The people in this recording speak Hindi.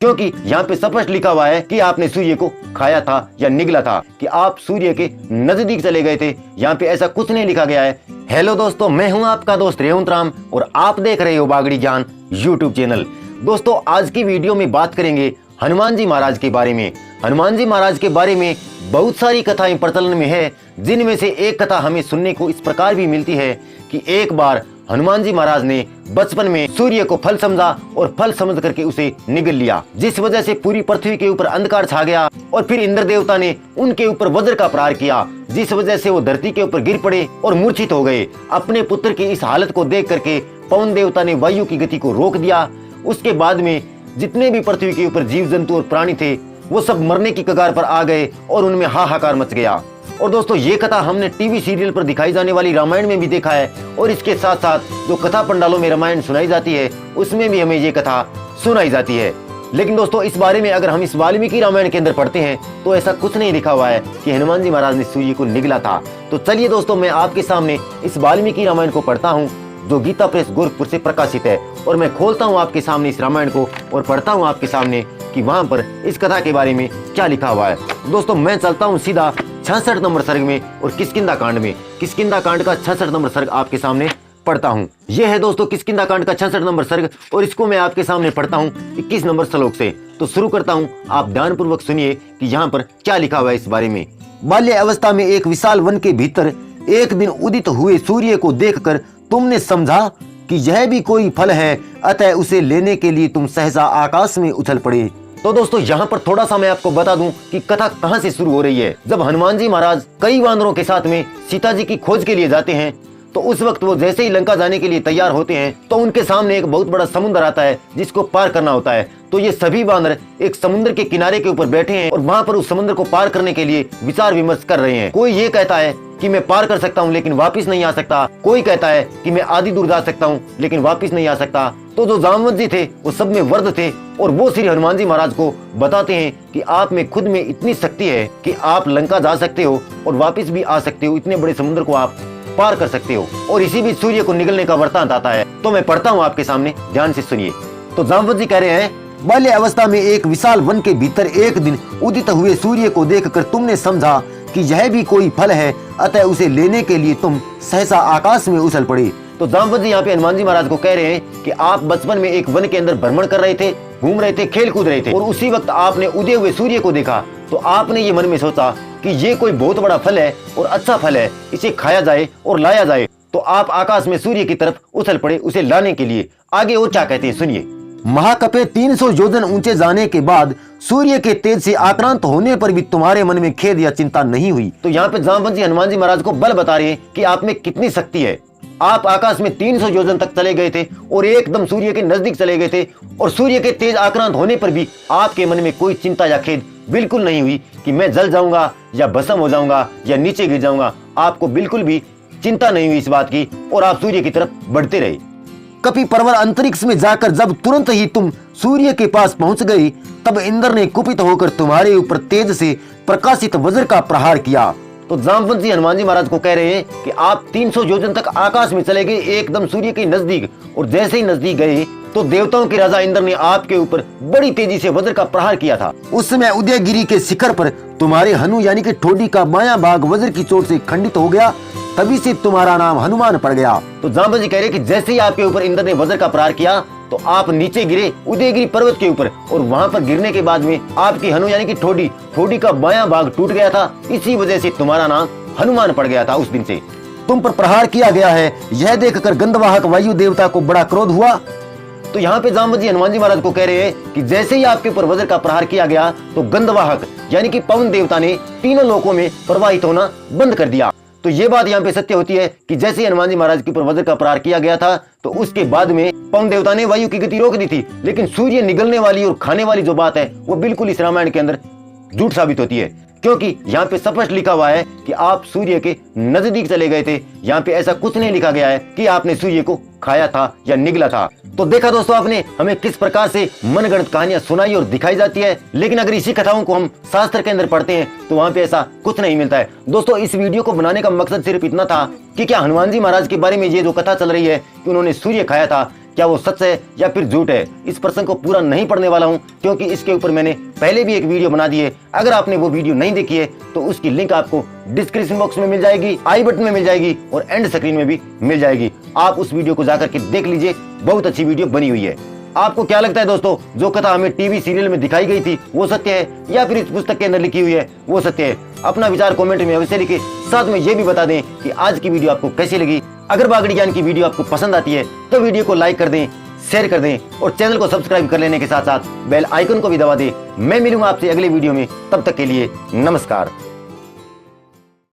क्योंकि यहाँ पे स्पष्ट लिखा हुआ है कि आपने सूर्य को खाया था या निगला था, कि आप सूर्य के नजदीक चले गए थे। यहाँ पे ऐसा कुछ नहीं लिखा गया है। हेलो दोस्तों, मैं हूँ आपका दोस्त रेवंत राम और आप देख रहे हो बागड़ी ज्ञान यूट्यूब चैनल। दोस्तों, आज की वीडियो में बात करेंगे हनुमान जी महाराज के बारे में। हनुमान जी महाराज के बारे में बहुत सारी कथाएं प्रचलन में है, जिनमें से एक कथा हमें सुनने को इस प्रकार भी मिलती है कि एक बार हनुमान जी महाराज ने बचपन में सूर्य को फल समझा और फल समझ करके उसे निगल लिया, जिस वजह से पूरी पृथ्वी के ऊपर अंधकार छा गया और फिर इंद्र देवता ने उनके ऊपर वज्र का प्रहार किया, जिस वजह से वो धरती के ऊपर गिर पड़े और मूर्छित हो गए। अपने पुत्र की इस हालत को देख करके पवन देवता ने वायु की गति को रोक दिया। उसके बाद में जितने भी पृथ्वी के ऊपर जीव जंतु और प्राणी थे वो सब मरने की कगार पर आ गए और उनमें हाहाकार मच गया। और दोस्तों, ये कथा हमने टीवी सीरियल पर दिखाई जाने वाली रामायण में भी देखा है और इसके साथ साथ जो कथा पंडालों में रामायण सुनाई जाती है उसमें भी हमें ये कथा सुनाई जाती है। लेकिन दोस्तों, इस बारे में अगर हम इस वाल्मीकि रामायण के अंदर पढ़ते हैं तो ऐसा कुछ नहीं लिखा हुआ है कि हनुमान जी महाराज ने सूर्य को निगला था। तो चलिए दोस्तों, मैं आपके सामने इस वाल्मीकि रामायण को पढ़ता हूँ जो गीता प्रेस गोरखपुर से प्रकाशित है, और मैं खोलता हूँ आपके सामने इस रामायण को और पढ़ता हूँ आपके सामने कि वहां पर इस कथा के बारे में क्या लिखा हुआ है। दोस्तों, मैं चलता हूँ सीधा 66 नंबर सर्ग में और किष्किंधा कांड में। किष्किंधा कांड का 66 नंबर सर्ग आपके सामने पढ़ता हूँ। यह है दोस्तों किष्किंधा कांड का 66 नंबर सर्ग और इसको मैं आपके सामने पढ़ता हूँ 21 नंबर श्लोक से। तो शुरू करता हूँ, आप ध्यानपूर्वक सुनिए कि यहाँ पर क्या लिखा हुआ है इस बारे में। बाल्य अवस्था में एक विशाल वन के भीतर एक दिन उदित हुए सूर्य को देखकर तुमने समझा कि यह भी कोई फल है, अतः उसे लेने के लिए तुम सहसा आकाश में उछल पड़े। तो दोस्तों, यहाँ पर थोड़ा सा मैं आपको बता दूं कि कथा कहाँ से शुरू हो रही है। जब हनुमान जी महाराज कई वानरों के साथ में सीता जी की खोज के लिए जाते हैं तो उस वक्त वो जैसे ही लंका जाने के लिए तैयार होते हैं तो उनके सामने एक बहुत बड़ा समुद्र आता है जिसको पार करना होता है। तो ये सभी वानर एक समुद्र के किनारे के ऊपर बैठे हैं और वहां पर उस समुद्र को पार करने के लिए विचार विमर्श कर रहे हैं। कोई ये कहता है कि मैं पार कर सकता हूँ लेकिन वापिस नहीं आ सकता, कोई कहता है कि मैं आधी दूर जा सकता हूँ लेकिन वापिस नहीं आ सकता। तो जो जामवंत जी थे वो सब में वर्द थे और वो श्री हनुमान जी महाराज को बताते हैं कि आप में खुद में इतनी शक्ति है कि आप लंका जा सकते हो और वापिस भी आ सकते हो, इतने बड़े समुद्र को आप पार कर सकते हो। और इसी बीच सूर्य को निगलने का वृत्तांत आता है। तो मैं पढ़ता हूँ आपके सामने, ध्यान से सुनिए। तो जामवंत जी कह रहे हैं, बाल्य अवस्था में एक विशाल वन के भीतर एक दिन उदित हुए सूर्य को देखकर तुमने समझा कि यह भी कोई फल है, अतः उसे लेने के लिए तुम सहसा आकाश में उछल पड़े। तो जामवंत जी यहाँ पे हनुमान जी महाराज को कह रहे हैं कि आप बचपन में एक वन के अंदर भ्रमण कर रहे थे, घूम रहे थे, खेल कूद रहे थे और उसी वक्त आपने उदय हुए सूर्य को देखा। तो आपने ये मन में सोचा कि ये कोई बहुत बड़ा फल है और अच्छा फल है, इसे खाया जाए और लाया जाए। तो आप आकाश में सूर्य की तरफ उछल पड़े उसे लाने के लिए। आगे और क्या कहते हैं सुनिए। महाकपे 300 योजन ऊंचे जाने के बाद सूर्य के तेज से आक्रांत होने पर भी तुम्हारे मन में खेद या चिंता नहीं हुई। तो यहाँ पे जामवंत जी हनुमान जी महाराज को बल बता रहे हैं कि आप में कितनी शक्ति है। आप आकाश में 300 योजन तक चले गए थे और एकदम सूर्य के नजदीक चले गए थे और सूर्य के तेज आक्रांत होने पर भी आपके मन में कोई चिंता या खेद बिल्कुल नहीं हुई कि मैं जल जाऊंगा या भस्म हो जाऊंगा या नीचे गिर जाऊंगा। आपको बिल्कुल भी चिंता नहीं हुई इस बात की और आप सूर्य की तरफ बढ़ते रहे। कपि पर्वत अंतरिक्ष में जाकर जब तुरंत ही तुम सूर्य के पास पहुंच गए तब इंद्र ने कुपित होकर तुम्हारे ऊपर तेज से प्रकाशित वज्र का प्रहार किया। तो जामवंत जी हनुमान जी महाराज को कह रहे हैं कि आप 300 योजन तक आकाश में चले गए एकदम सूर्य के नजदीक, और जैसे ही नजदीक गए तो देवताओं के राजा इंद्र ने आपके ऊपर बड़ी तेजी से वज्र का प्रहार किया था। उस समय उदयगिरी के शिखर पर तुम्हारे हनु यानी कि ठोडी का बायां भाग वज्र की चोट से खंडित हो गया, तभी से तुम्हारा नाम हनुमान पड़ गया। तो जामवंत जी कह रहे हैं कि जैसे ही आपके ऊपर इंद्र ने वज्र का प्रहार किया तो आप नीचे गिरे उदयगिरी पर्वत के ऊपर, और वहां पर गिरने के बाद में आपकी हनु यानी कि ठोडी का बायां भाग टूट गया था। इसी वजह से तुम्हारा नाम हनुमान पड़ गया था। उस दिन से तुम पर प्रहार किया गया है, यह देखकर गंधवाहक वायु देवता को बड़ा क्रोध हुआ। तो यहाँ पे जामवंत जी हनुमान जी महाराज को कह रहे हैं कि जैसे ही आपके ऊपर वज्र का प्रहार किया गया तो गंधवाहक यानी कि पवन देवता ने तीनों लोकों में प्रवाहित होना बंद कर दिया। तो ये बात यहाँ पे सत्य होती है कि जैसे ही हनुमान जी महाराज के ऊपर वज्र का प्रहार किया गया था तो उसके बाद में पवन देवता ने वायु की गति रोक दी थी, लेकिन सूर्य निगलने वाली और खाने वाली जो बात है वो बिल्कुल इस रामायण के अंदर झूठ साबित होती है, क्योंकि यहाँ पे स्पष्ट लिखा हुआ है कि आप सूर्य के नजदीक चले गए थे। यहाँ पे ऐसा कुछ नहीं लिखा गया है कि आपने सूर्य को खाया था या निगला था। तो देखा दोस्तों आपने हमें किस प्रकार से मनगढ़ंत कहानियां सुनाई और दिखाई जाती है, लेकिन अगर इसी कथाओं को हम शास्त्र के अंदर पढ़ते हैं तो वहाँ पे ऐसा कुछ नहीं मिलता है। दोस्तों, इस वीडियो को बनाने का मकसद सिर्फ इतना था कि क्या हनुमान जी महाराज के बारे में ये जो कथा चल रही है कि उन्होंने सूर्य खाया था, क्या वो सच है या फिर झूठ है। इस प्रसंग को पूरा नहीं पढ़ने वाला हूं, क्योंकि इसके ऊपर मैंने पहले भी एक वीडियो बना दी है। अगर आपने वो वीडियो नहीं देखी है तो उसकी लिंक आपको डिस्क्रिप्शन बॉक्स में मिल जाएगी, आई बटन में मिल जाएगी और एंड स्क्रीन में भी मिल जाएगी। आप उस वीडियो को जाकर के देख लीजिए, बहुत अच्छी वीडियो बनी हुई है। आपको क्या लगता है दोस्तों, जो कथा हमें टीवी सीरियल में दिखाई गई थी वो सत्य है या फिर इस पुस्तक के अंदर लिखी हुई है वो सत्य है? अपना विचार कमेंट में अवश्य लिखें। साथ में ये भी बता दें कि आज की वीडियो आपको कैसी लगी। अगर बागड़ी ज्ञान की वीडियो आपको पसंद आती है तो वीडियो को लाइक कर दें, शेयर कर दें और चैनल को सब्सक्राइब कर लेने के साथ साथ बेल आइकन को भी दबा दें। मैं मिलूंगा आपसे अगले वीडियो में, तब तक के लिए नमस्कार।